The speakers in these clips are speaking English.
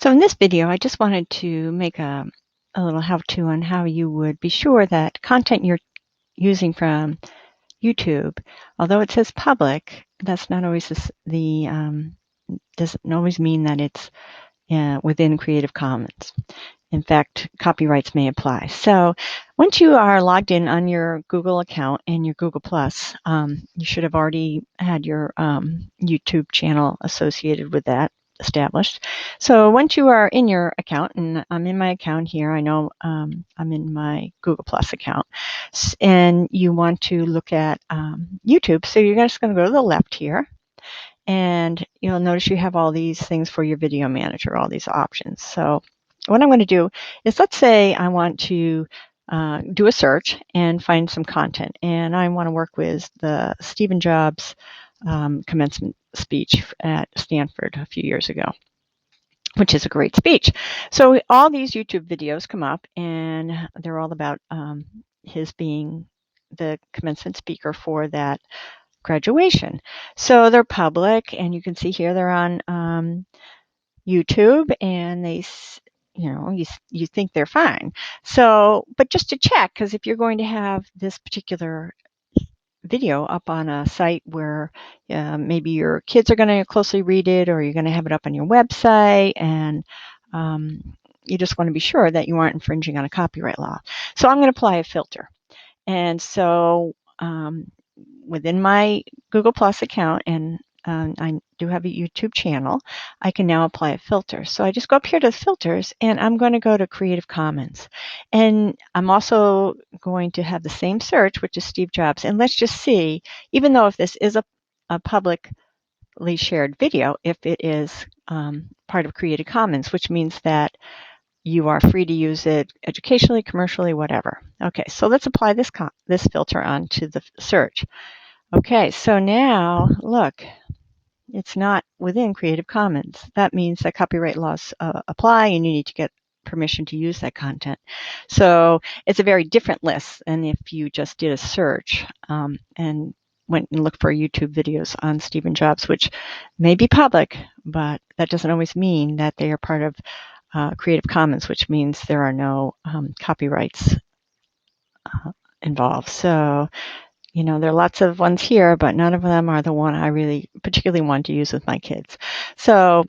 So in this video, I just wanted to make a little how-to on how you would be sure that content you're using from YouTube, although it says public, that's not always doesn't always mean that it's within Creative Commons. In fact, copyrights may apply. So once you are logged in on your Google account and your Google Plus, you should have already had your YouTube channel associated with that established. So once you are in your account, and I'm in my account here, I know I'm in my Google Plus account, and you want to look at YouTube, so you're just going to go to the left here, and you'll notice you have all these things for your video manager, all these options. So what I'm going to do is, let's say I want to do a search and find some content, and I want to work with the Stephen Jobs commencement speech at Stanford a few years ago, which is a great speech. So all these YouTube videos come up, and they're all about his being the commencement speaker for that graduation. So they're public, and you can see here they're on YouTube, and you think they're fine. So, but just to check, because if you're going to have this particular video up on a site where maybe your kids are going to closely read it, or you're going to have it up on your website, and you just want to be sure that you aren't infringing on a copyright law. So I'm going to apply a filter. And so within my Google Plus account, and I do have a YouTube channel, I can now apply a filter. So I just go up here to filters, and I'm going to go to Creative Commons. And I'm also going to have the same search, which is Steve Jobs. And let's just see, even though if this is a publicly shared video, if it is part of Creative Commons, which means that you are free to use it educationally, commercially, whatever. Okay, so let's apply this filter onto the search. Okay, so now look, it's not within Creative Commons. That means that copyright laws apply, and you need to get permission to use that content. So it's a very different list than if you just did a search and went and looked for YouTube videos on Stephen Jobs, which may be public, but that doesn't always mean that they are part of Creative Commons, which means there are no copyrights involved. So, there are lots of ones here, but none of them are the one I really particularly want to use with my kids. So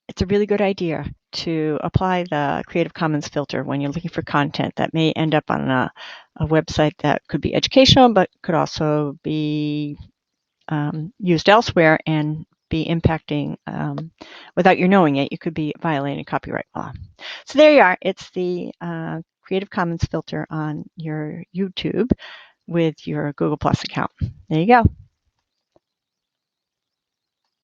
it's a really good idea to apply the Creative Commons filter when you're looking for content that may end up on a website that could be educational, but could also be used elsewhere and be impacting, without you knowing it, you could be violating copyright law. So there you are. It's the Creative Commons filter on your YouTube with your Google Plus account. There you go.